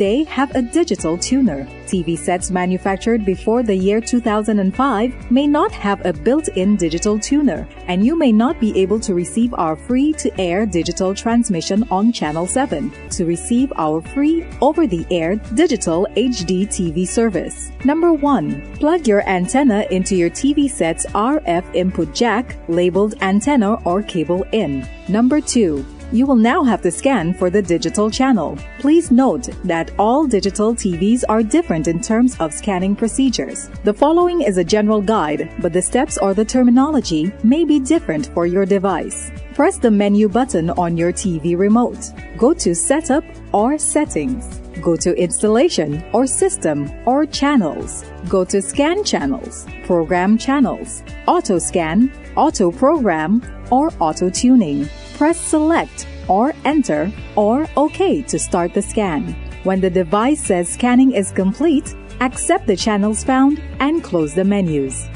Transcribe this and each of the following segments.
They have a digital tuner. TV sets manufactured before the year 2005 may not have a built-in digital tuner, and you may not be able to receive our free-to-air digital transmission on Channel 7 to receive our free over-the-air digital HD TV service. Number 1. Plug your antenna into your TV set's RF input jack labeled antenna or cable in. Number 2. You will now have to scan for the digital channel. Please note that all digital TVs are different in terms of scanning procedures. The following is a general guide, but the steps or the terminology may be different for your device. Press the menu button on your TV remote. Go to Setup or Settings. Go to Installation or System or Channels. Go to Scan Channels, Program Channels, Auto Scan, Auto Program, or Auto Tuning. Press Select or Enter or OK to start the scan. When the device says scanning is complete, accept the channels found and close the menus.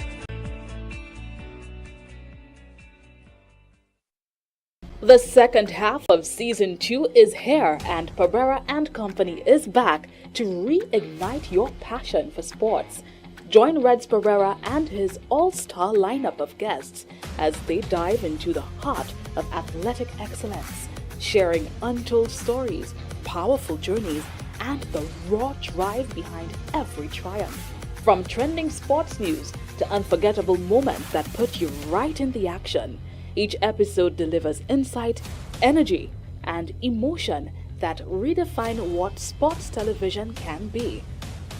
The second half of Season 2 is here, and Perreira and Company is back to reignite your passion for sports. Join Reds Perreira and his all-star lineup of guests as they dive into the heart of athletic excellence, sharing untold stories, powerful journeys, and the raw drive behind every triumph. From trending sports news to unforgettable moments that put you right in the action, each episode delivers insight, energy, and emotion that redefine what sports television can be.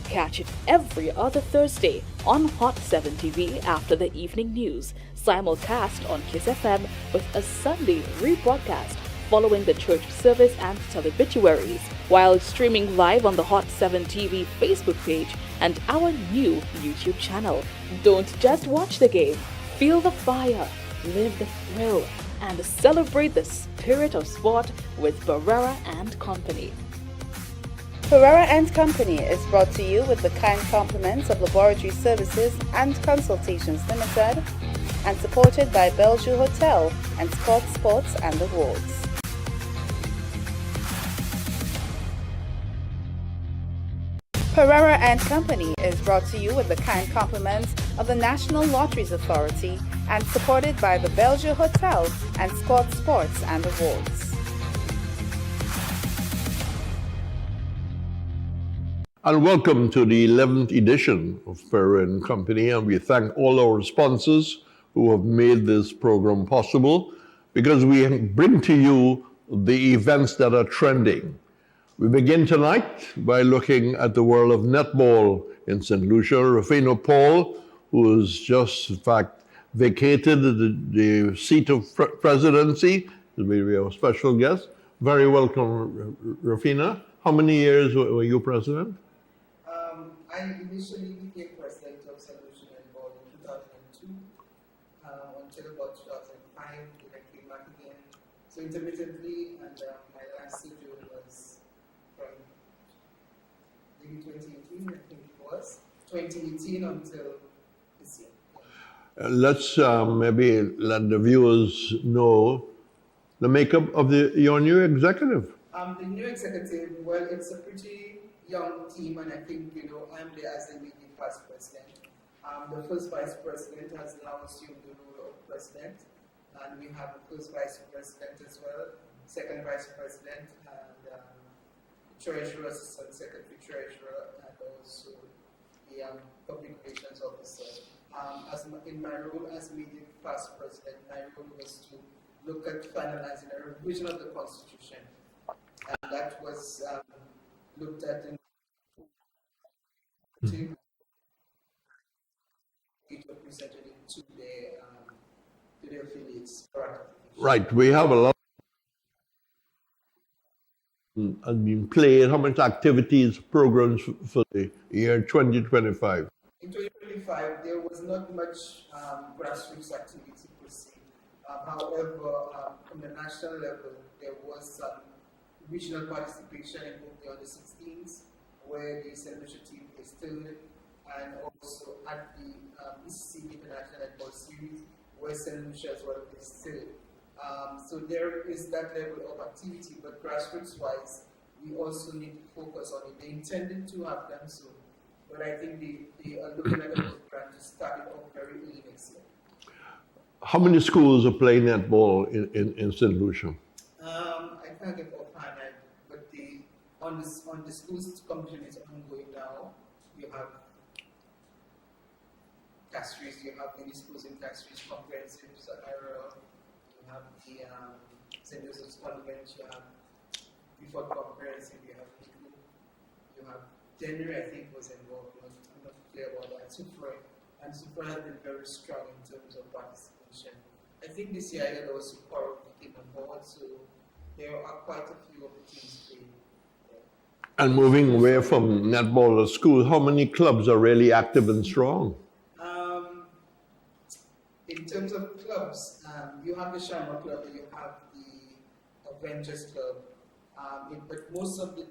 Catch it every other Thursday on Hot 7 TV after the evening news, simulcast on Kiss FM with a Sunday rebroadcast following the church service and telebituaries, while streaming live on the Hot 7 TV Facebook page and our new YouTube channel. Don't just watch the game, feel the fire, live the thrill, and celebrate the spirit of sport with Perreira and Company. Perreira and Company is brought to you with the kind compliments of Laboratory Services and Consultations Limited and supported by Bellevue Hotel and Scott Sports and Awards. Perreira and Company is brought to you with the kind compliments of the National Lotteries Authority and supported by the Bellevue Hotel and Scott Sports and Awards. And welcome to the 11th edition of Perreira and Company, and we thank all our sponsors who have made this program possible, because we bring to you the events that are trending. We begin tonight by looking at the world of netball in St. Lucia. Rufino Paul, who has just, in fact, vacated the seat of presidency, will be our special guest. Very welcome, Rufina. How many years were you president? I initially became president of St. Lucia Netball in 2002 until about 2005 when I came back again. So intermittently, and my last sojourn was from maybe 2018, I think it was, 2018 until this year. Let's maybe let the viewers know the makeup of your new executive. The new executive, well, it's a pretty young team, and I think, I'm there as the immediate past president. The first vice president has now assumed the role of president, and we have the first vice president as well, second vice president, and treasurer, assistant secretary treasurer, and also the public relations officer. In my role as immediate past president, my role was to look at finalizing a revision of the constitution, and that was looked at in presented it to their affiliates. Right, we have a lot and being played. How much activities, programs for the year 2025? In 2025, there was not much grassroots activity per se. However, from the national level, there was some regional participation in both the under-16s, where the St. Lucia team is still, and also at the ECC International Netball Series, where St. Lucia as well is still. So there is that level of activity, but grassroots-wise, we also need to focus on it. They intended to have done so, but I think they are looking at a program to start it off very early next year. How many schools are playing netball in St. Lucia? I can't get offhand, but on the schools competition is ongoing now. You have Castries, you have many schools in Castries, Comprehensive, Perreira, you have the St. Joseph's Convent, you have before Comprehensive, you have Pico, you have January, I think, was involved. I'm not clear about that. And Supra has been very strong in terms of participation. I think this year there was Supra came on board, so there are quite a few of the teams playing. And moving away from netball at school, how many clubs are really active and strong? In terms of clubs, you have the Shamrock Club, you have the Adventures Club, but most of the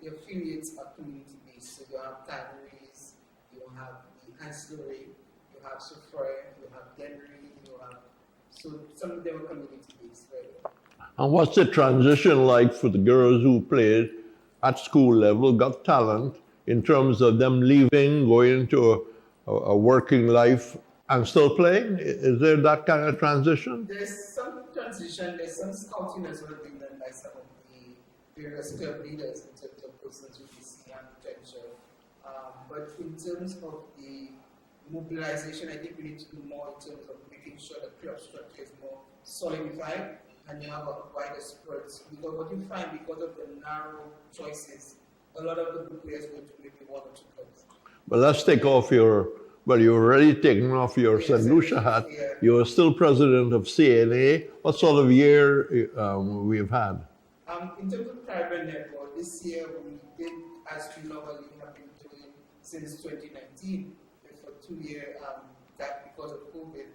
affiliates are community-based. So you have Tanneries, you have the Ancillary, you have Sophroy, you have Denry, so some of them are community-based. Right? And what's the transition like for the girls who played at school level, got talent, in terms of them leaving, going into a working life and still playing? Is there that kind of transition? There's some transition, there's some scouting as well being done by some of the various club leaders in terms of persons who we see and potential. But in terms of the mobilization, I think we need to do more in terms of making sure the club structure is more solidified and you have a wider spread. Because what you find, because of the narrow choices, a lot of the players go to maybe one or two clubs. But let's take off you're already taken off your St. Lucia hat. Yeah. You're still president of CNA. What sort of year we've had? In terms of private netball, this year we did, as we normally have been doing since 2019, for 2 year gap because of COVID,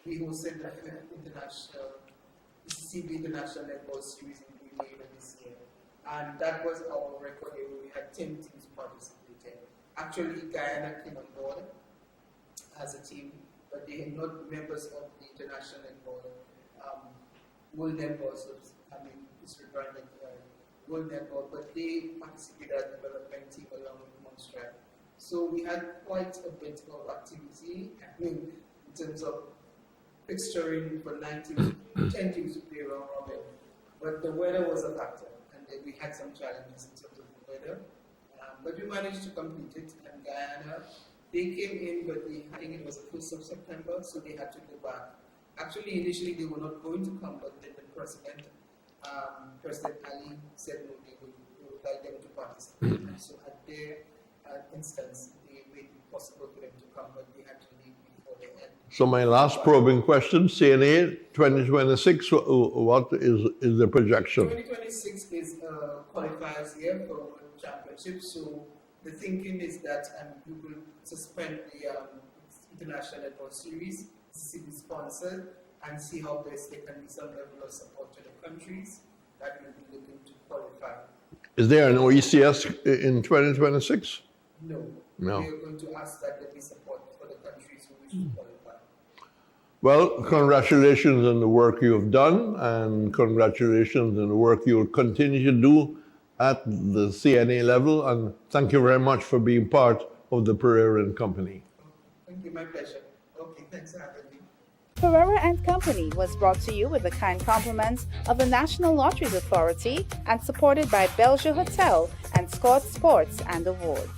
we hosted the CB International Netball Series in Perreira this year. And that was our record year where we had 10 teams participating. Actually, Guyana came on board as a team, but they are not members of the International Netball World Netball. So, it's rebranded World Netball, but they participated as a development team along with Montreal. So we had quite a bit of activity, in terms of fixturing for 10 teams to play round robin. But the weather was a factor, and then we had some challenges in terms of the weather. But we managed to complete it, and Guyana, they came in, but I think it was the 1st of September, so they had to go back. Actually, initially they were not going to come, but then the President Ali said no, they would like them to participate. So at their instance, they made it possible for them to come, but they had to leave before the end. So my last probing question, CNA 2026, what is the projection? 2026 is qualifiers year for World Championship, so the thinking is that we will suspend the International Netball Series, see the sponsor, and see how best there can be some level of support to the countries that will be looking to qualify. Is there an OECS in 2026? No. We are going to ask that there be support for the countries who wish to qualify. Well, congratulations on the work you have done, and congratulations on the work you will continue to do at the CNA level, and thank you very much for being part of the Perreira and Company. Thank you, my pleasure. Okay, thanks for having me. Perreira and Company was brought to you with the kind compliments of the National Lotteries Authority and supported by Belgium Hotel and Scott Sports and Awards.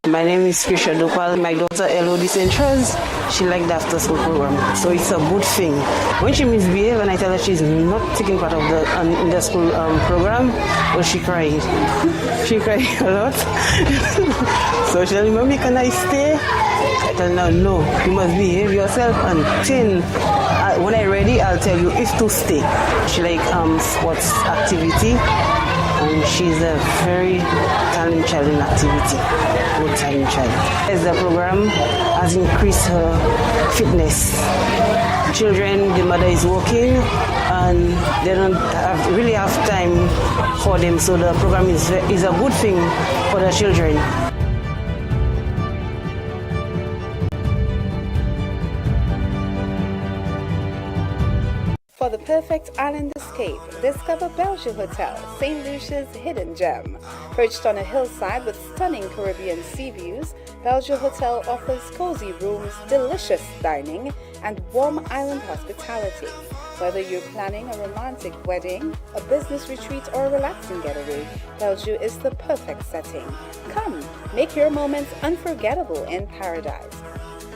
My name is Krisha Dopal. My daughter Elodie Centres, she liked the after school program, so it's a good thing. When she misbehaves and I tell her she's not taking part of the in the school program, well, she cried. She cried a lot. So she told me, Mommy, can I stay? I tell her, no, you must behave yourself until when I'm ready, I'll tell you if to stay. She like sports activity. And she's a very talented child in activity, good talented child. As the program has increased her fitness. Children, the mother is working and they don't really have time for them, so the program is a good thing for the children. For the perfect island escape, discover Belgium Hotel, St. Lucia's hidden gem. Perched on a hillside with stunning Caribbean sea views, Belgium Hotel offers cozy rooms, delicious dining, and warm island hospitality. Whether you're planning a romantic wedding, a business retreat, or a relaxing getaway, Belgium is the perfect setting. Come, make your moments unforgettable in paradise.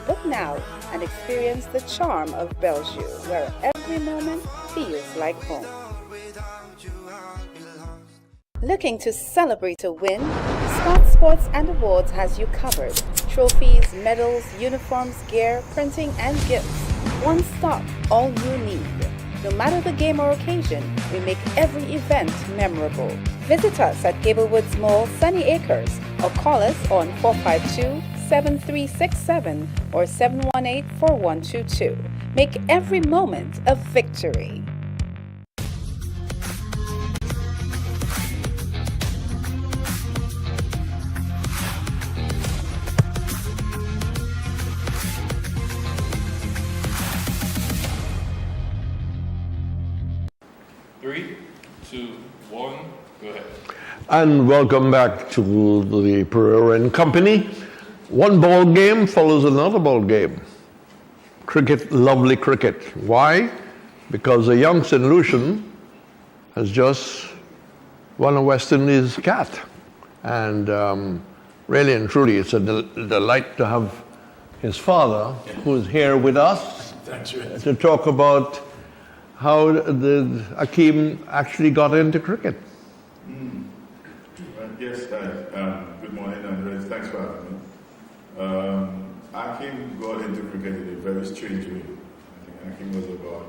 Book now and experience the charm of Belgium, where every moment feels like home. Looking to celebrate a win? Smart Sports and Awards has you covered. Trophies, medals, uniforms, gear, printing, and gifts. One stop, all you need. No matter the game or occasion, we make every event memorable. Visit us at Gablewoods Mall, Sunny Acres, or call us on 452-7367 or 718-4122. Make every moment a victory. Three, two, one, go ahead. And welcome back to the Perreira and Company. One ball game follows another ball game. Cricket, lovely cricket. Why? Because a young St. Lucian has just won a West Indies cat. And really and truly, it's a delight to have his father, who's here with us, to talk about how Akeem actually got into cricket. Yes, good morning, and thanks for having me. Akeem got into cricket in a very strange way. I think Akeem was about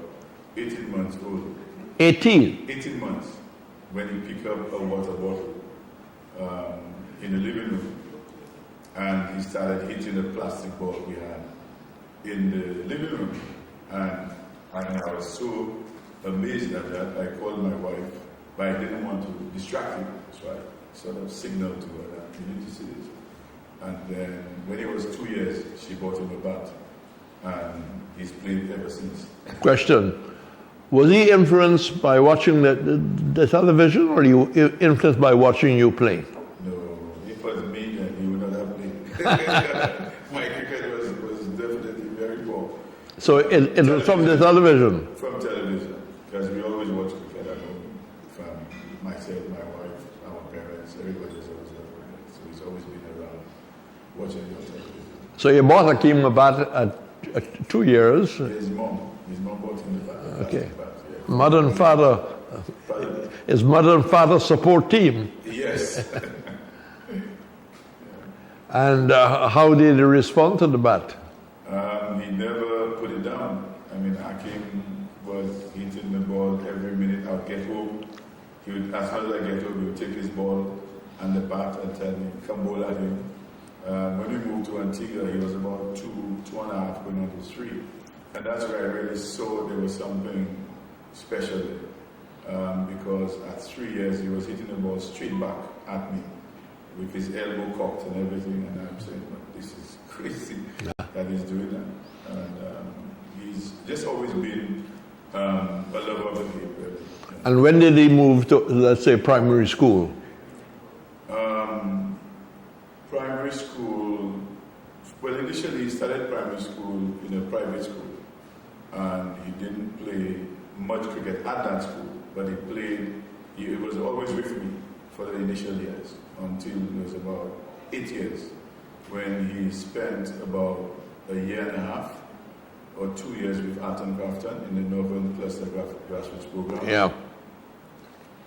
18 months old. 18? 18 months when he picked up a water bottle in the living room, and he started hitting the plastic ball we had in the living room. And I was so amazed at that, I called my wife, but I didn't want to distract him, so I sort of signaled to her that you need to see this. And then when he was 2 years, she bought him a bat, and he's played ever since. Question. Was he influenced by watching the television, or you influenced by watching you play? No, if it was me, then he would not have played. My cricket was definitely very poor. So it was from the television? From television, because we always watch cricket at home. From myself, my wife, our parents, everybody's always loved cricket. So he's always been around watching it on television. So you bought Akeem a bat at 2 years? His mom bought him the bat. Okay. Bat, yeah. Mother and father, his mother and father support team. Yes. And how did he respond to the bat? He never put it down. I mean, Akeem was hitting the ball every minute. I'd get home. He would, as soon as I get home, he would take his ball and the bat and tell me, come bowl at him. When we moved to Antigua, he was about 2.5 going on to 3. And that's where I really saw there was something special there. Because at 3 years, he was hitting the ball straight back at me with his elbow cocked and everything. And I'm saying, well, this is crazy that he's doing that. And he's just always been a lover of the game, really. And when did he move to, let's say, primary school? Primary school, well, initially he started primary school in a private school, and he didn't play much cricket at that school, but he was always with me for the initial years until it was about 8 years, when he spent about a year and a half or 2 years with Alton Grafton in the Northern Cluster Grassroots Program. Yeah.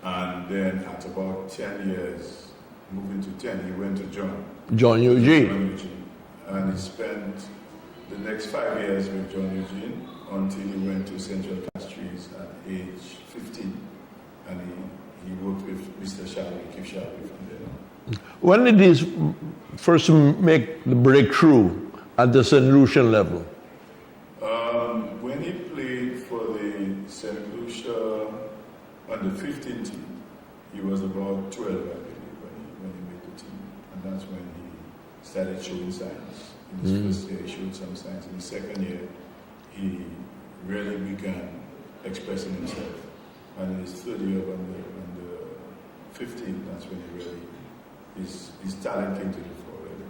And then at about 10 years, moving to 10, he went to John Eugene. And he spent the next 5 years with John Eugene until he went to Central Castries at age 15. And he worked with Mr. Sharpie, Keith Sharpie from there. When did he first make the breakthrough at the St. Lucian level? When he played for the St. Lucia under 15 team, he was about 12, I believe, when he made the team. And that's when he started showing signs. In his first year, he showed some signs. In the second year, he really began expressing himself. And in his third year under 15, that's when he really, his talent came to the fore. Really.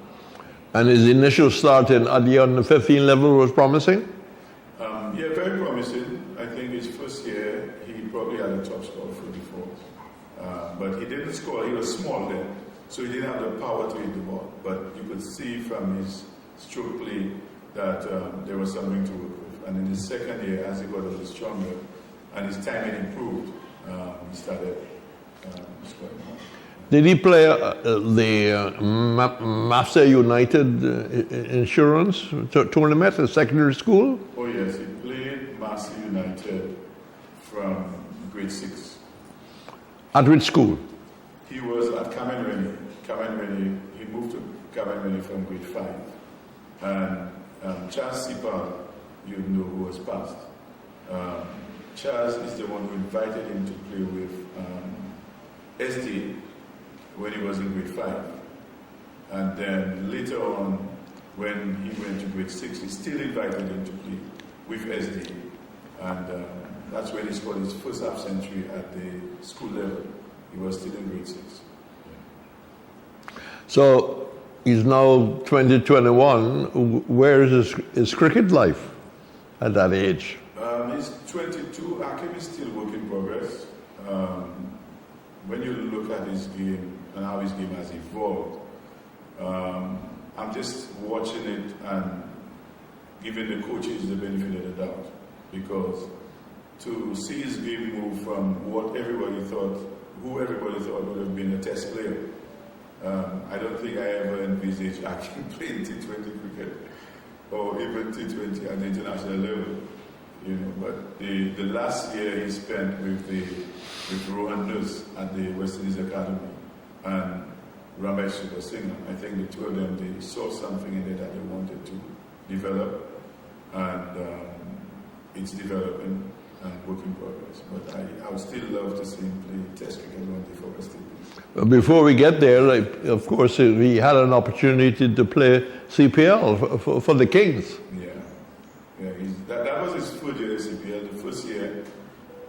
And his initial start at the under 15 level was promising? Yeah, very promising. I think his first year, he probably had a top score of 44. But he didn't score, he was small then, so he didn't have the power to hit the ball. But you could see from his stroke play that there was something to work with. And in his second year, as he got a little stronger and his timing improved, he started scoring more. Did he play the Master United Insurance tournament at secondary school? Oh yes, he played Master United from grade 6. At which school? He was at Kamenweni. He moved to Kamenweni from grade 5. And Charles Sipal, you know who was passed. Charles is the one who invited him to play with SD when he was in grade 5. And then later on, when he went to grade 6, he still invited him to play with SD. And that's when he scored his first half century at the school level. He was still in grade 6. Yeah. So he's now 2021. Where is his cricket life at that age? He's 22. Akim is still work in progress. When you look at his game and how his game has evolved, I'm just watching it and giving the coaches the benefit of the doubt, because to see his game move from who everybody thought would have been a test player. I don't think I ever envisaged Akim playing T20 cricket or even T20 at the international level. You know, but the last year he spent with Rohan Nurse at the West Indies Academy and Ramesh Super Singer. I think the two of them, they saw something in there that they wanted to develop, and it's developing and work in progress. But I would still love to see him play Test cricket one day for West Indies. Before we get there, of course, he had an opportunity to play CPL for the Kings. Yeah. That was his fourth year at CPL. The first year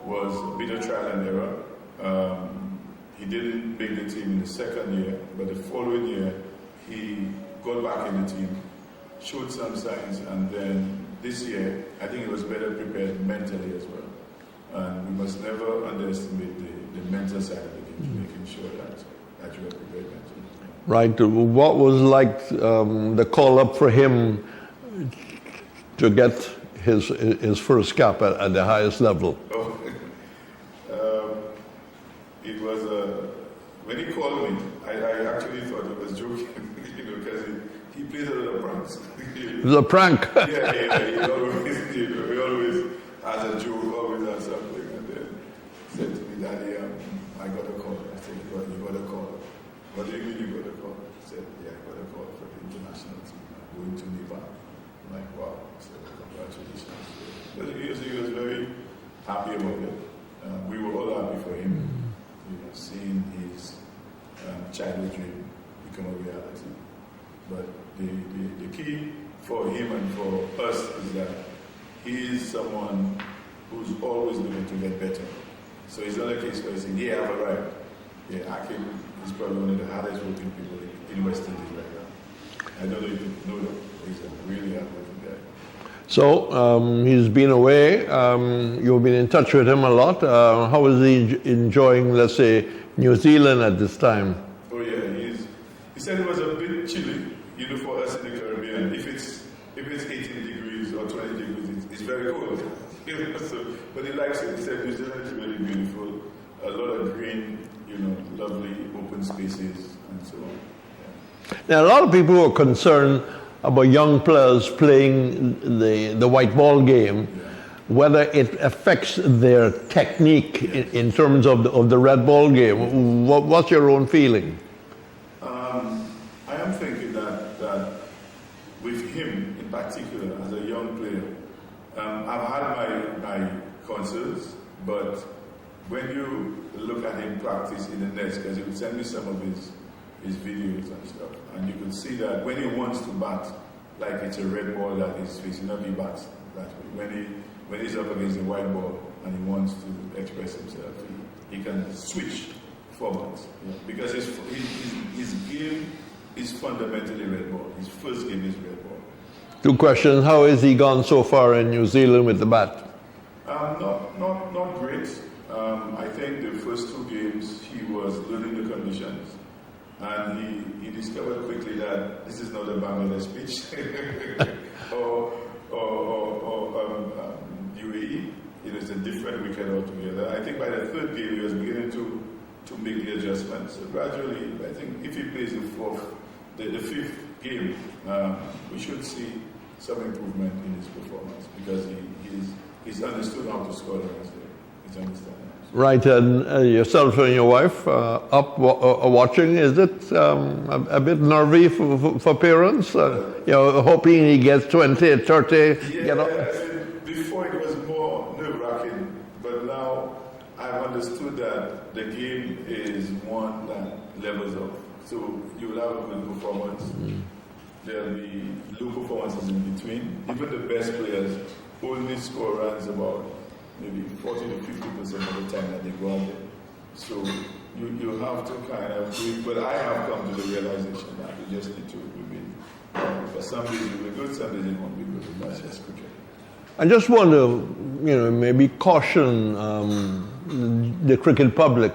was a bit of trial and error. He didn't make the team in the second year, but the following year he got back in the team, showed some signs, and then this year I think he was better prepared mentally as well. And we must never underestimate the mental side of the game, making sure that you are prepared mentally. Right. What was like the call up for him to get his first cap at the highest level? Oh, it was when he called me, I actually thought he was joking, because he plays a lot of pranks. It was a prank. Yeah. He always has a joke, always has something, and then said to me, "Daddy, I got a call." I said, "You got a call? What do you mean you got a call?" He said, "Yeah, I got a call for the international team. I'm going to Nepal." I'm like, "Wow." So congratulations. But he was very happy about it. We were all happy for him, seeing his childhood dream become a reality. But the key for him and for us is that he is someone who's always looking to get better. So it's not a case where he's saying, "Yeah, I've arrived." Yeah, Akim is probably one of the hardest working people in West Indies right now. I don't know if you know that. He's a really hard working guy. So he's been away. You've been in touch with him a lot. How is he enjoying, let's say, New Zealand at this time? Oh yeah, he said it was a bit chilly, for us in the Caribbean. If it's 18 degrees or 20 degrees, it's very cold. But he likes it. He said New Zealand is really beautiful. A lot of green, lovely open spaces and so on. Yeah. Now, a lot of people are concerned about young players playing the white ball game, whether it affects their technique in terms of the red ball game. What's your own feeling? I am thinking that with him in particular, as a young player, I've had my concerns, but when you look at him practice in the nets, because he would send me some of his videos and stuff, and you could see that when he wants to bat, like it's a red ball that he's facing, not he bats that way. When he's up against the white ball, and he wants to express himself, he can switch formats. Because his game is fundamentally red ball. His first game is red ball. 2 questions. How has he gone so far in New Zealand with the bat? Not great. I think the first 2 games he was learning the conditions, and he discovered quickly that this is not a Bangladesh pitch or UAE. It is a different wicket altogether. I think by the 3rd game he was beginning to make the adjustments. So gradually, I think if he plays the 5th game, we should see some improvement in his performance because he's understood how to score runs there. He's understood. Right, and yourself and your wife watching, is it a bit nervy for parents? Hoping he gets 20, 30, Before it was more nerve-wracking, but now I've understood that the game is one that levels up. So you will have a good performance. There'll be low performances in between. Even the best players only score runs about maybe 40 to 50% of the time that they go out there. So you have to kind of do it. But I have come to the realization that you just need to remain. For some days you'll be good, some days it won't be good. That's just cricket. I just want to, maybe caution the cricket public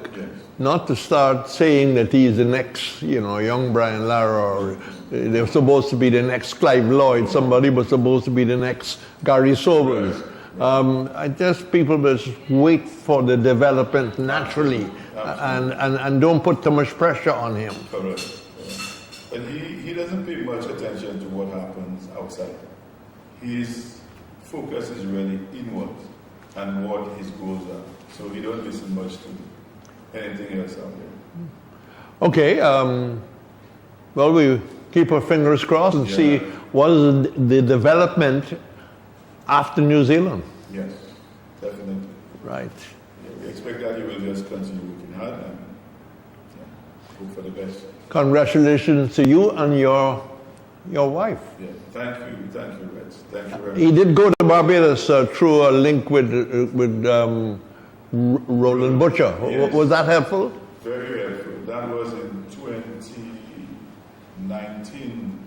not to start saying that he's the next, young Brian Lara, or they're supposed to be the next Clive Lloyd. Somebody was supposed to be the next Gary Sobers. I guess people must wait for the development naturally and don't put too much pressure on him. Correct. And he doesn't pay much attention to what happens outside. His focus is really inwards and what his goals are. So he don't listen much to anything else out there. Okay. Well, we keep our fingers crossed and see what is the development after New Zealand. Yes, definitely. Right. We expect that he will just continue working hard and hope for the best. Congratulations to you and your wife. Yeah, thank you, Reds. Thank you very much. He did go to Barbados through a link with Roland Butcher. Yes. Was that helpful? Very helpful. That was in 2019.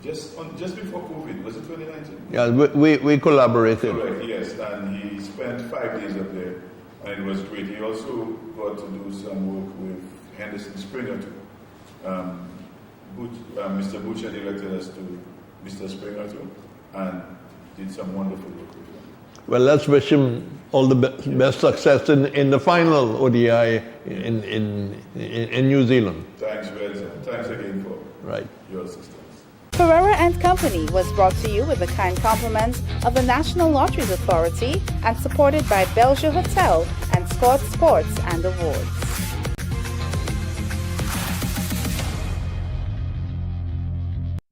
Just before COVID, was it 2019? Yeah, we collaborated. Correct, yes, and he spent 5 days up there, and it was great. He also got to do some work with Henderson Springer too. Mr. Butcher directed us to Mr. Springer too, and did some wonderful work with him. Well, let's wish him all the best success in the final ODI in New Zealand. Thanks, Reds. Thanks again for your assistance. Perreira and Company was brought to you with the kind compliments of the National Lotteries Authority and supported by Bellevue Hotel and Scott Sports and Awards.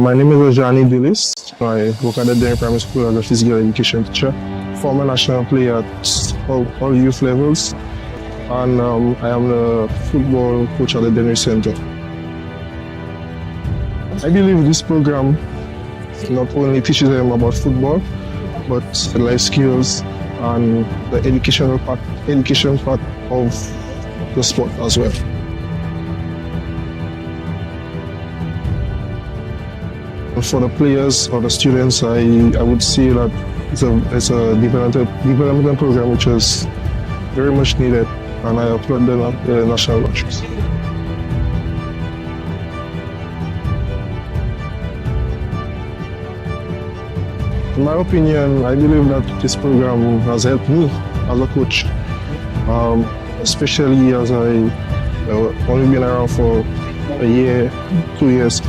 My name is Ajani Dillis. I work at the Derry Primary School as a physical education teacher, former national player at all youth levels, and I am the football coach at the Derry Center. I believe this program not only teaches them about football, but the life skills and the education part of the sport as well. For the players or the students, I would say that it's a development program which is very much needed, and I applaud the national lotteries. In my opinion, I believe that this program has helped me as a coach, especially as I only been around for a year, 2 years.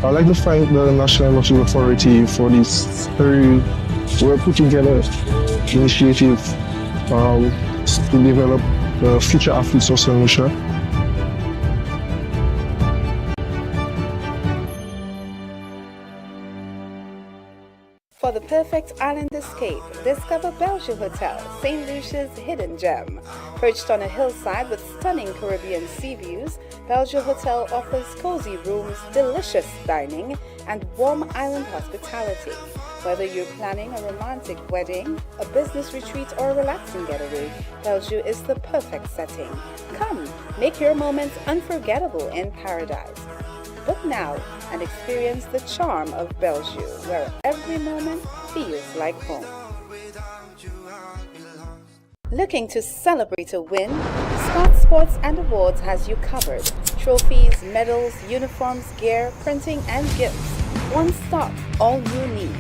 I'd like to thank the National Lottery Authority for this very well put together initiative to develop the future athletes of St. Lucia. For the perfect island escape, discover Bellevue Hotel, St. Lucia's hidden gem. Perched on a hillside with stunning Caribbean sea views, Bellevue Hotel offers cozy rooms, delicious dining, and warm island hospitality. Whether you're planning a romantic wedding, a business retreat, or a relaxing getaway, Bellevue is the perfect setting. Come, make your moments unforgettable in paradise. Book now and experience the charm of Bellevue, where every moment feels like home. Looking to celebrate a win? Scott Sports and Awards has you covered. Trophies, medals, uniforms, gear, printing, and gifts. One stop, all you need.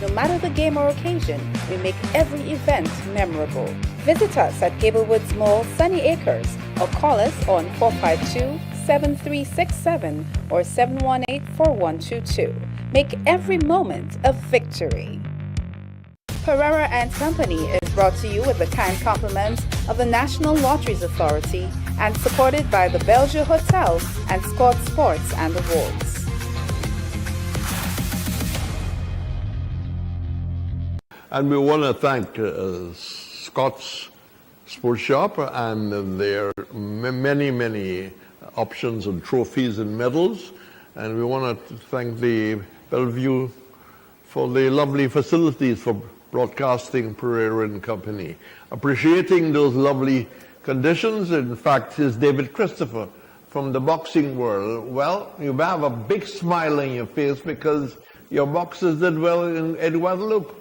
No matter the game or occasion, we make every event memorable. Visit us at Gablewoods Mall, Sunny Acres, or call us on 452-7367 or 718-4122. Make every moment a victory. Perreira and Company is brought to you with the kind compliments of the National Lotteries Authority and supported by the Bellevue Hotel and Scott Sports and Awards. And we want to thank Scott's Sports Shop and their many options and trophies and medals. And we want to thank the Bellevue for the lovely facilities for broadcasting Perreira and Company. Appreciating those lovely conditions, in fact, is David Christopher from the boxing world. Well, you have a big smile on your face because your boxers did well in Guadeloupe.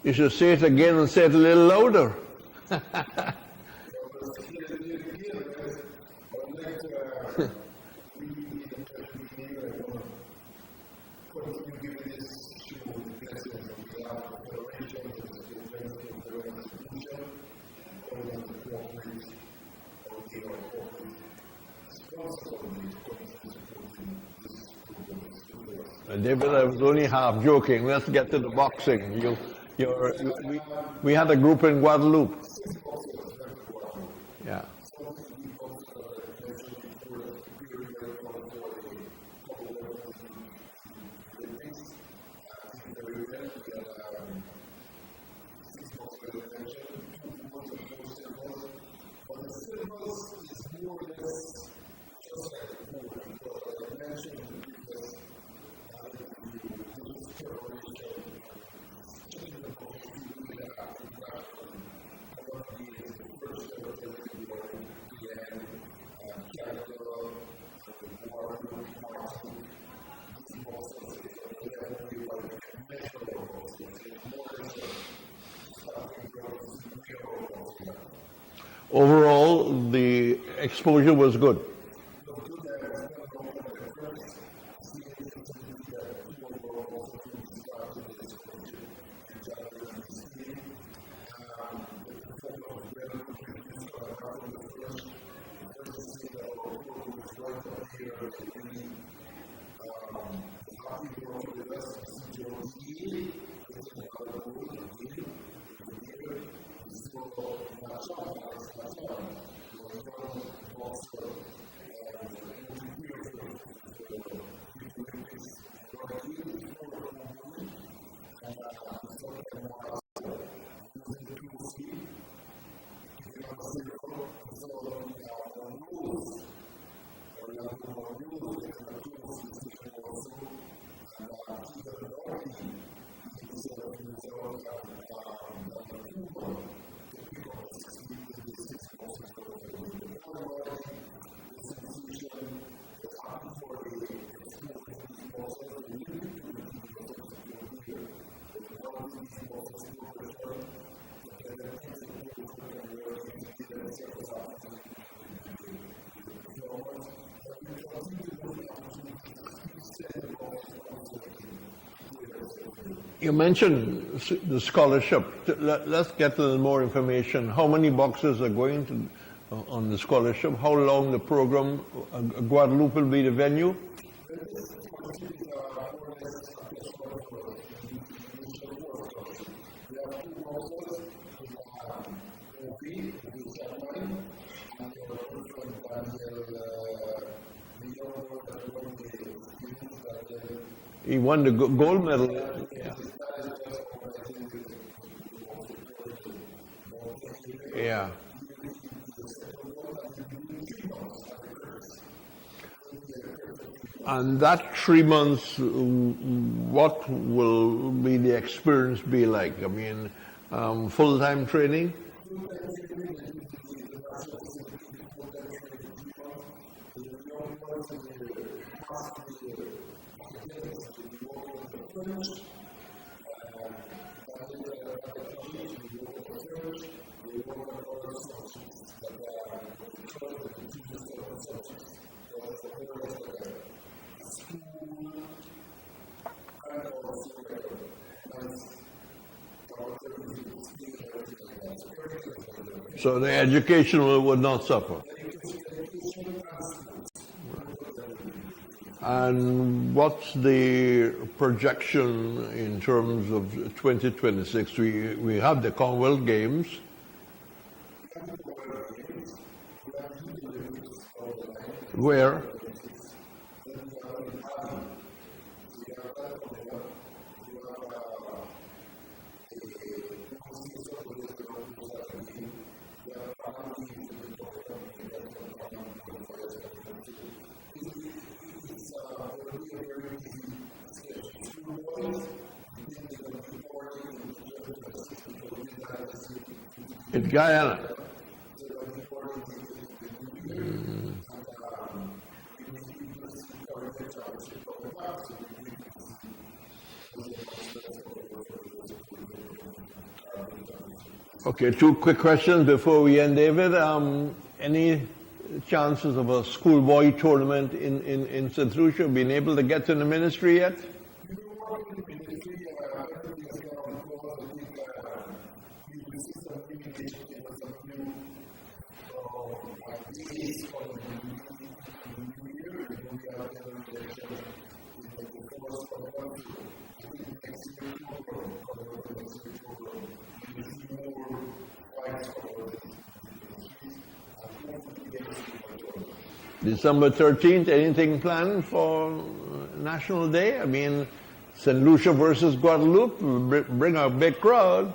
You should say it again and say it a little louder. David, I was only half joking. Let's get to the boxing. We had a group in Guadeloupe. Yeah. Overall, the exposure was good. You mentioned the scholarship. Let's get a little more information. How many boxers are going to on the scholarship? How long the program? Guadeloupe will be the venue? He won the gold medal. Yeah. Yeah. And that 3 months, what will be the experience be like? I mean, full-time training? So the education would not suffer. And what's the projection in terms of 2026? We have the Commonwealth Games. Where? In Guyana. Okay, two quick questions before we end, David. Any chances of a schoolboy tournament in St. Lucia being able to get to the ministry yet? December 13th, anything planned for National Day? I mean, St. Lucia versus Guadeloupe will bring a big crowd.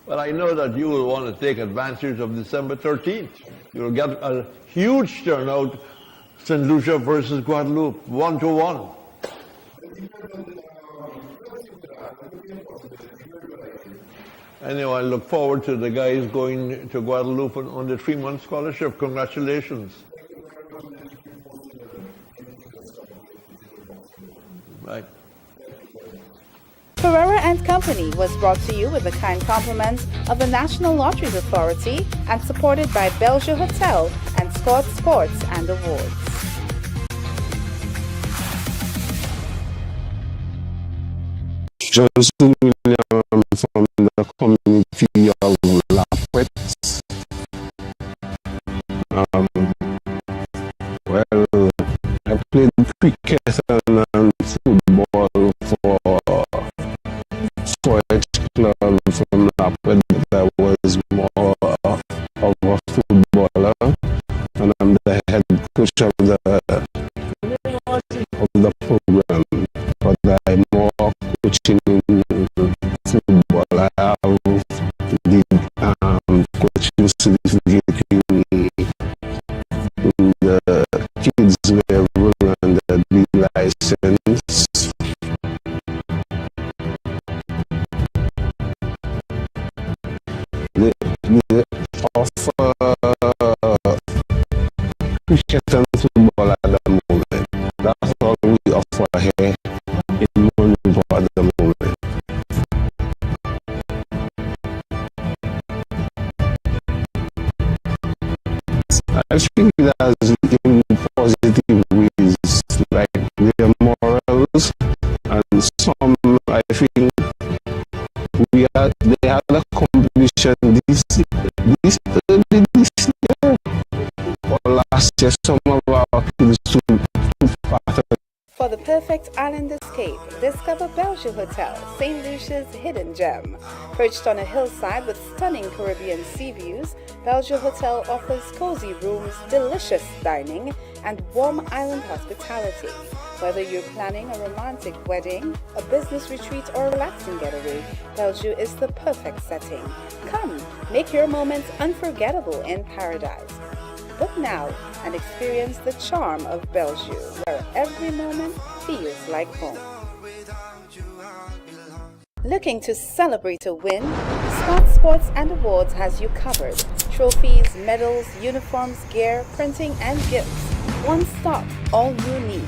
Well, I know that you will want to take advantage of December 13th. You'll get a huge turnout, St. Lucia versus Guadeloupe, 1-1. Anyway, I look forward to the guys going to Guadeloupe on the 3-month scholarship. Congratulations. Right. Perreira and Company was brought to you with the kind compliments of the National Lotteries Authority and supported by Belgium Hotel and Scott Sports and Awards. Johnson William from the community of Lapwet. Well, I played cricket and football for Forage Club from Lapwet, but I was more of a footballer, and I'm the head coach of the program, but I'm more coaching in football. I have the coaching certificate in the kids level and the license. The offer cricket and football at the moment. That's all we offer here in Monroe at the moment. I think that's in positive ways, like their morals, and some, I think, they had a competition this year or last year. Some of our kids took part of it. For the perfect island escape, discover Belgium Hotel, St. Lucia's hidden gem. Perched on a hillside with stunning Caribbean sea views, Belgium Hotel offers cozy rooms, delicious dining, and warm island hospitality. Whether you're planning a romantic wedding, a business retreat, or a relaxing getaway, Bellevue is the perfect setting. Come, make your moments unforgettable in paradise. Book now and experience the charm of Bellevue, where every moment feels like home. Looking to celebrate a win? Scott Sports and Awards has you covered. Trophies, medals, uniforms, gear, printing, and gifts. One stop, all you need.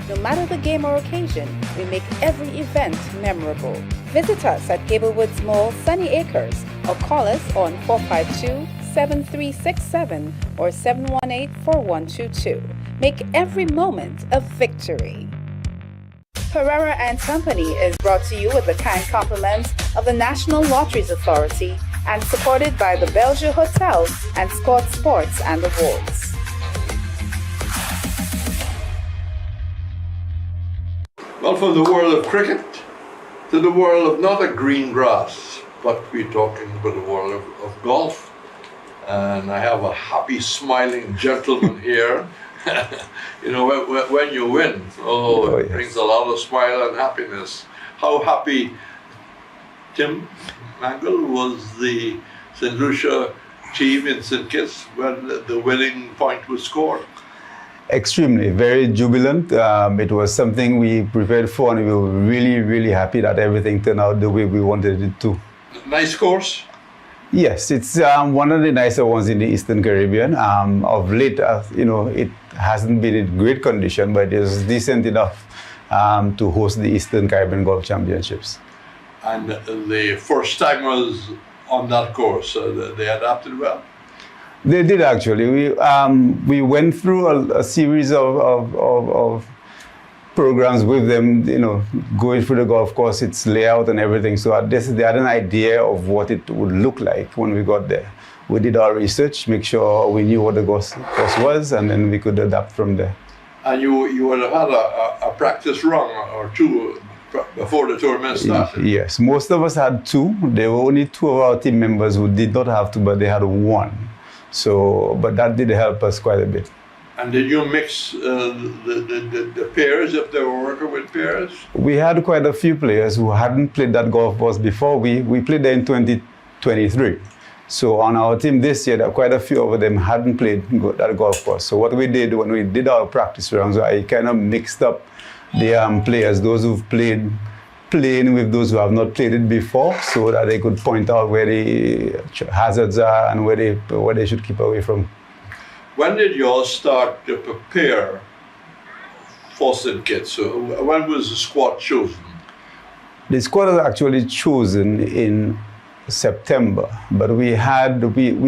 No matter the game or occasion, we make every event memorable. Visit us at Gablewoods Mall, Sunny Acres, or call us on 452-7367 or 718-4122. Make every moment a victory. Perreira and Company is brought to you with the kind compliments of the National Lotteries Authority and supported by the Bellevue Hotel and Scott Sports and Awards. Well, from the world of cricket to the world of not a green grass, but we're talking about the world of golf. And I have a happy, smiling gentleman here. You know, when you win, it brings a lot of smile and happiness. How happy Tim Mangle was the St. Lucia team in St. Kitts when the winning point was scored? Extremely, very jubilant. It was something we prepared for, and we were really, really happy that everything turned out the way we wanted it to. Nice course? Yes, it's one of the nicer ones in the Eastern Caribbean. Of late, it hasn't been in great condition, but it was decent enough to host the Eastern Caribbean Golf Championships. And the first timers on that course, they adapted well? They did actually. We went through a series of programs with them, going through the golf course, its layout and everything. So they had an idea of what it would look like when we got there. We did our research, make sure we knew what the course was, and then we could adapt from there. And you would have had a practice run or two before the tournament started? Yes, most of us had two. There were only two of our team members who did not have to, but they had one. So, but that did help us quite a bit. And did you mix the pairs if they were working with pairs? We had quite a few players who hadn't played that golf course before. We played there in 2023. So on our team this year, quite a few of them hadn't played that golf course. So what we did when we did our practice rounds, I kind of mixed up the players, those who've playing with those who have not played it before, so that they could point out where the hazards are and where they should keep away from. When did you all start to prepare for St. Kitts? So when was the squad chosen? The squad was actually chosen in September, but we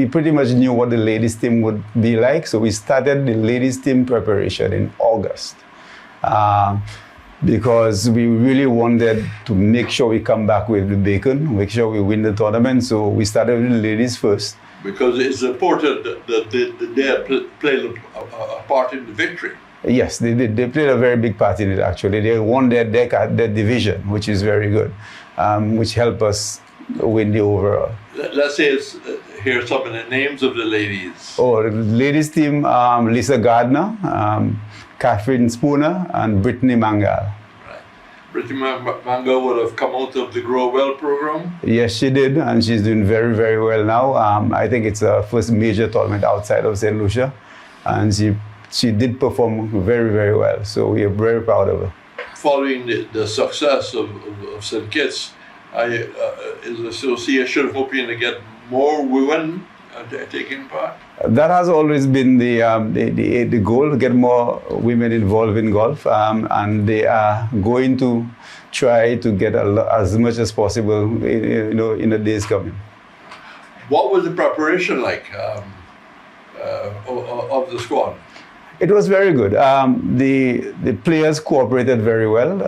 pretty much knew what the ladies team would be like, so we started the ladies team preparation in August. Because we really wanted to make sure we come back with the bacon, make sure we win the tournament. So we started with the ladies first. Because it's important that they played a part in the victory. Yes, they did. They played a very big part in it, actually. They won their division, which is very good, which helped us win the overall. Let's say hear some of the names of the ladies. Oh, the ladies team, Lisa Gardner, Catherine Spooner, and Brittany Mangal. Right. Brittany Mangal would have come out of the Grow Well program? Yes, she did, and she's doing very, very well now. I think it's her first major tournament outside of St. Lucia, and she did perform very, very well, so we are very proud of her. Following the success of St. Kitts, is the association hoping to get more women taking part? That has always been the goal, to get more women involved in golf, and they are going to try to get as much as possible, in the days coming. What was the preparation like of the squad? It was very good. The players cooperated very well.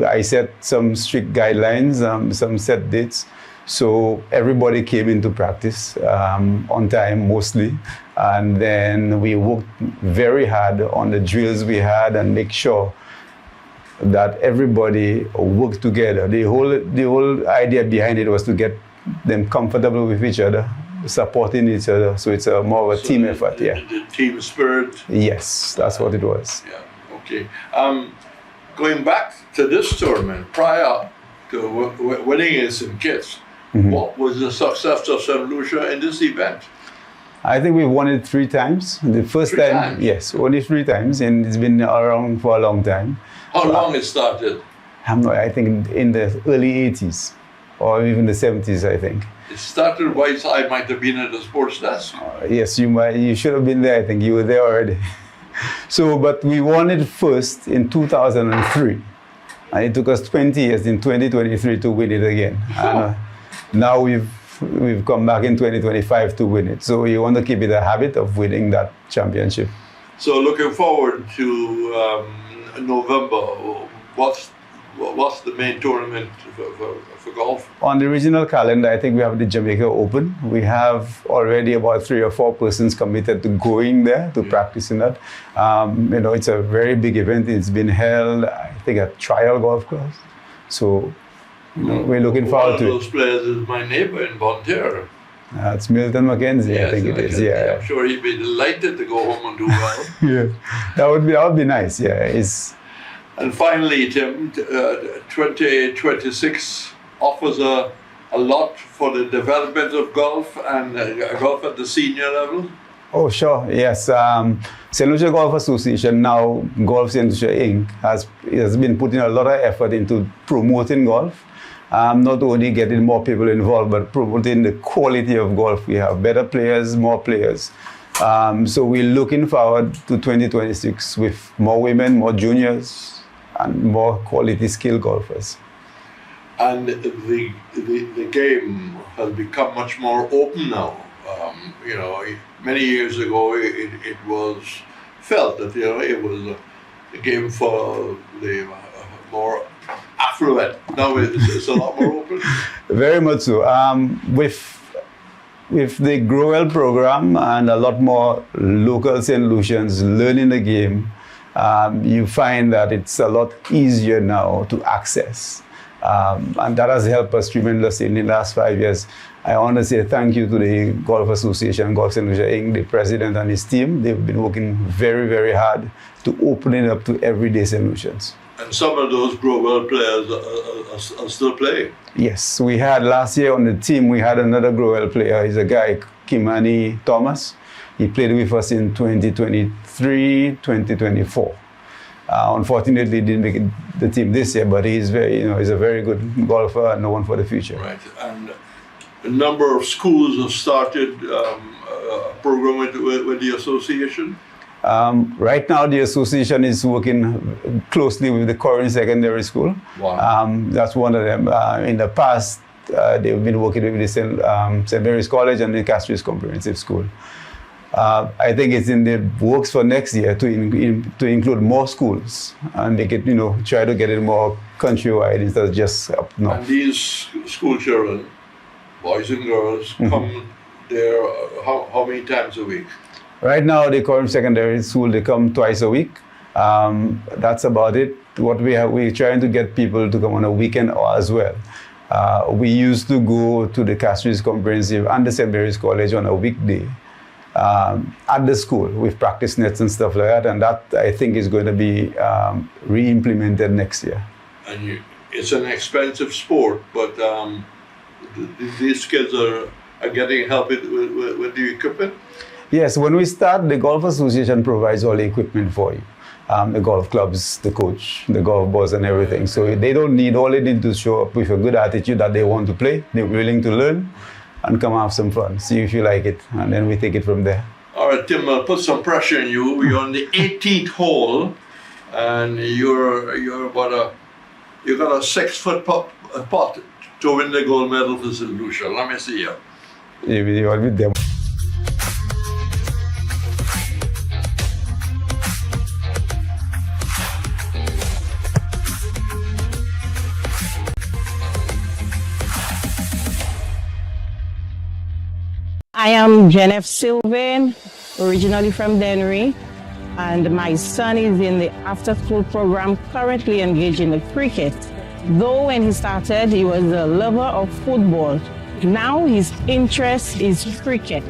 I set some strict guidelines, some set dates. So everybody came into practice on time, mostly. And then we worked very hard on the drills we had and make sure that everybody worked together. The whole idea behind it was to get them comfortable with each other supporting each other. So it's more of a team effort, The team spirit. Yes, that's what it was. Yeah, okay. Going back to this tournament, prior to winning in St. Kitts, what was the success of St. Lucia in this event? I think we've won it 3 times. The first Three time, times? yes, only 3 times, and it's been around for a long time. How long it started? I think in the early 80s, or even the 70s, I think. It started whilst I might have been at the sports desk. Yes, you should have been there. I think you were there already. So, but we won it first in 2003. And it took us 20 years in 2023 to win it again. And now we've come back in 2025 to win it. So you want to keep it a habit of winning that championship. So looking forward to November, what's the main tournament for golf? On the regional calendar, I think we have the Jamaica Open. We have already about 3 or 4 persons committed to going there to practice in that. It's a very big event. It's been held, I think, at Trial Golf Course. So, we're looking forward to it. One of those players is my neighbor in Bonterra. It's Milton McKenzie, Yes, I think it is. Yeah, I'm sure he'd be delighted to go home and do well. yeah, that would be nice. Yeah, And finally, Tim, 2026 offers a lot for the development of golf and golf at the senior level. Oh, sure. Yes. St. Lucia Golf Association, now Golf St. Lucia Inc., has been putting a lot of effort into promoting golf. Not only getting more people involved, but promoting the quality of golf. We have better players, more players. So we're looking forward to 2026 with more women, more juniors, and more quality skilled golfers. And the game has become much more open now. Many years ago, it was felt that it was a game for the more affluent. Now it's a lot more open. Very much so. With the Growell program and a lot more local St. Lucians learning the game, you find that it's a lot easier now to access. And that has helped us tremendously in the last 5 years. I want to say thank you to the Golf Association, Golf St. Lucia Inc., the president and his team. They've been working very, very hard to open it up to everyday St. Lucians. And some of those Growell players are still playing. Yes, we had last year on the team, we had another Growell player. He's a guy, Kimani Thomas. He played with us in 2023, 2024. Unfortunately, he didn't make the team this year, but he's he's a very good golfer and known for the future. Right, and a number of schools have started a program with the association. Right now, the association is working closely with the Corrin Secondary School. Wow. That's one of them. In the past, they've been working with the St. Mary's College and the Castries Comprehensive School. I think it's in the works for next year to include more schools and make it, try to get it more countrywide instead of just up north. And these school children, boys and girls, come there how many times a week? Right now, the Corrin Secondary School, they come twice a week. That's about it. What we're trying to get people to come on a weekend as well. We used to go to the Castries Comprehensive and the St. Mary's College on a weekday at the school with practice nets and stuff like that. And that, I think, is going to be re-implemented next year. And it's an expensive sport, but these kids are getting help with the equipment? Yes, when we start, the Golf Association provides all the equipment for you. The golf clubs, the coach, the golf balls and everything. So they don't need, all they need to show up with a good attitude that they want to play, they're willing to learn, and come have some fun, see if you like it, and then we take it from there. All right, Tim, I'll put some pressure on you. We're on the 18th hole, and you got a 6-foot putt to win the gold medal for St. Lucia. Let me see you. You are with them. I am Jennifer Sylvain, originally from Dennery, and my son is in the after-school program, currently engaged in the cricket. Though when he started, he was a lover of football. now his interest is cricket.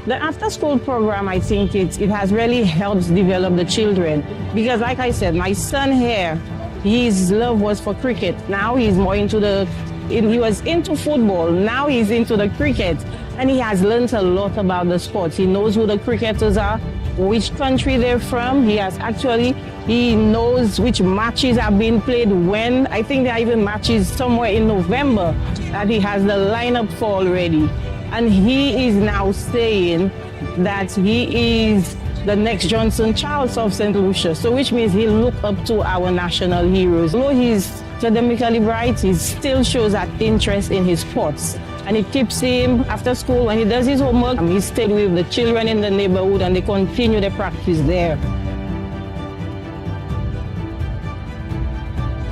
The after-school program, I think it has really helped develop the children because, like I said, my son here, his love was for cricket. Now he's more into he was into football. Now he's into the cricket, and he has learned a lot about the sport. He knows who the cricketers are, which country they're from. He knows which matches are being played when. I think there are even matches somewhere in November that he has the lineup for already. And he is now saying that he is the next Johnson Charles of St. Lucia. So which means he look up to our national heroes. Although he's academically bright, he still shows that interest in his sports. And it keeps him after school when he does his homework. He stayed with the children in the neighborhood and they continue their practice there.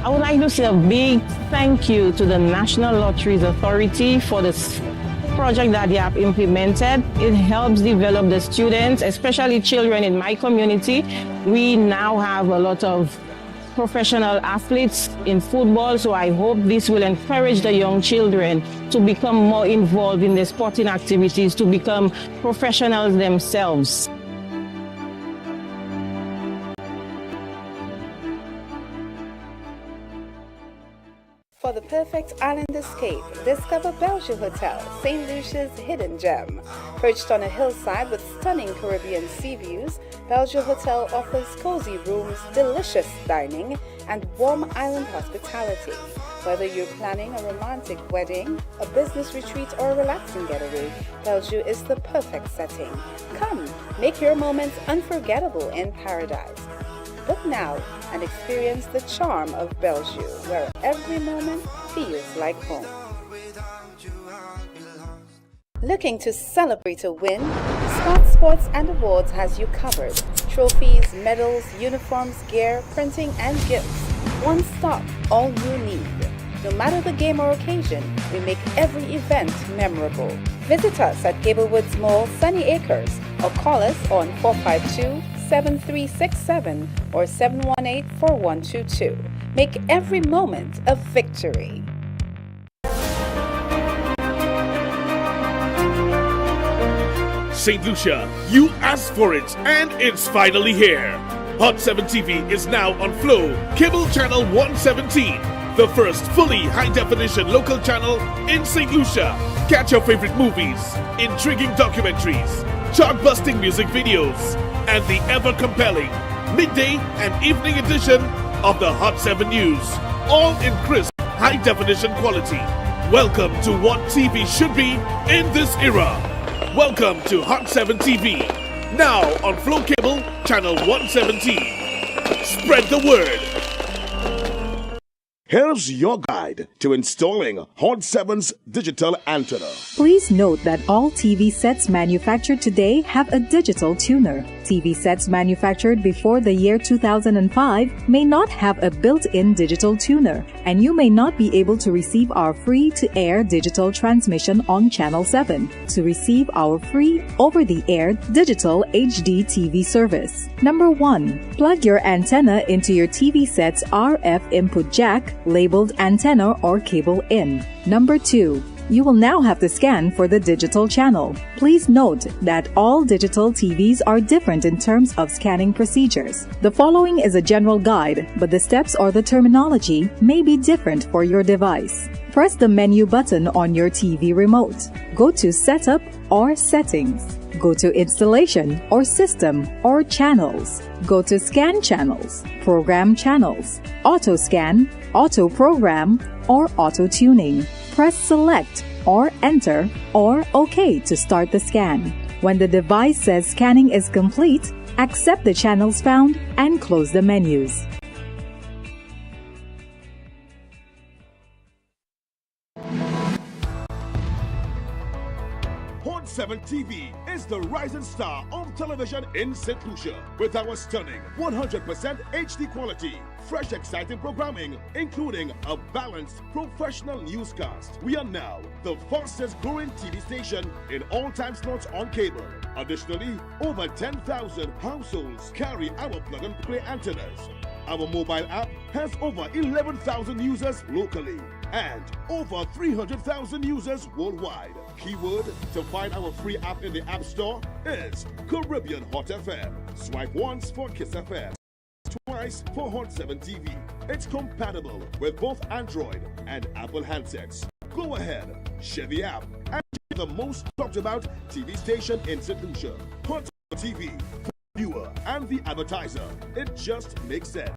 I would like to say a big thank you to the National Lotteries Authority for this project that they have implemented. It helps develop the students, especially children in my community. We now have a lot of professional athletes in football, so I hope this will encourage the young children to become more involved in the sporting activities, to become professionals themselves. For the perfect island escape, discover Belgium Hotel, St. Lucia's hidden gem. Perched on a hillside with stunning Caribbean sea views, Belgium Hotel offers cozy rooms, delicious dining, and warm island hospitality. Whether you're planning a romantic wedding, a business retreat, or a relaxing getaway, Belgium is the perfect setting. Come, make your moments unforgettable in paradise. Book now and experience the charm of Belgium, where every moment feels like home. Looking to celebrate a win? Scott Sports and Awards has you covered. Trophies, medals, uniforms, gear, printing, and gifts. One stop, all you need. No matter the game or occasion, we make every event memorable. Visit us at Gablewoods Mall, Sunny Acres, or call us on 452-7367 or 718-4122. Make every moment a victory. St. Lucia, you asked for it, and it's finally here. Hot 7 TV is now on Flow, Cable Channel 117, the first fully high-definition local channel in St. Lucia. Catch your favorite movies, intriguing documentaries, chart-busting music videos, and the ever-compelling midday and evening edition of the Hot 7 News, all in crisp, high-definition quality. Welcome to what TV should be in this era. Welcome to Hot 7 TV, now on Flow Cable, Channel 117. Spread the word. Here's your guide to installing Hot 7's digital antenna. Please note that all TV sets manufactured today have a digital tuner. TV sets manufactured before the year 2005 may not have a built-in digital tuner, and you may not be able to receive our free-to-air digital transmission on Channel 7 to receive our free over-the-air digital HD TV service. Number 1. Plug your antenna into your TV set's RF input jack labeled antenna or cable in. Number 2. You will now have to scan for the digital channel. Please note that all digital TVs are different in terms of scanning procedures. The following is a general guide, but the steps or the terminology may be different for your device. Press the menu button on your TV remote. Go to Setup or Settings. Go to Installation or System or Channels. Go to Scan Channels, Program Channels, Auto Scan, Auto Program, or Auto Tuning. Press Select or Enter or OK to start the scan. When the device says scanning is complete, accept the channels found and close the menus. Hot 7 TV is the rising star of television in St. Lucia with our stunning 100% HD quality, fresh exciting programming, including a balanced professional newscast. We are now the fastest growing TV station in all time slots on cable. Additionally, over 10,000 households carry our plug and play antennas. Our mobile app has over 11,000 users locally and over 300,000 users worldwide. Keyword to find our free app in the App Store is Caribbean Hot FM. Swipe once for Kiss FM, twice for Hot 7 TV. It's compatible with both Android and Apple handsets. Go ahead, share the app, and the most talked about TV station in St. Lucia. Hot 7 TV, for the viewer and the advertiser. It just makes sense.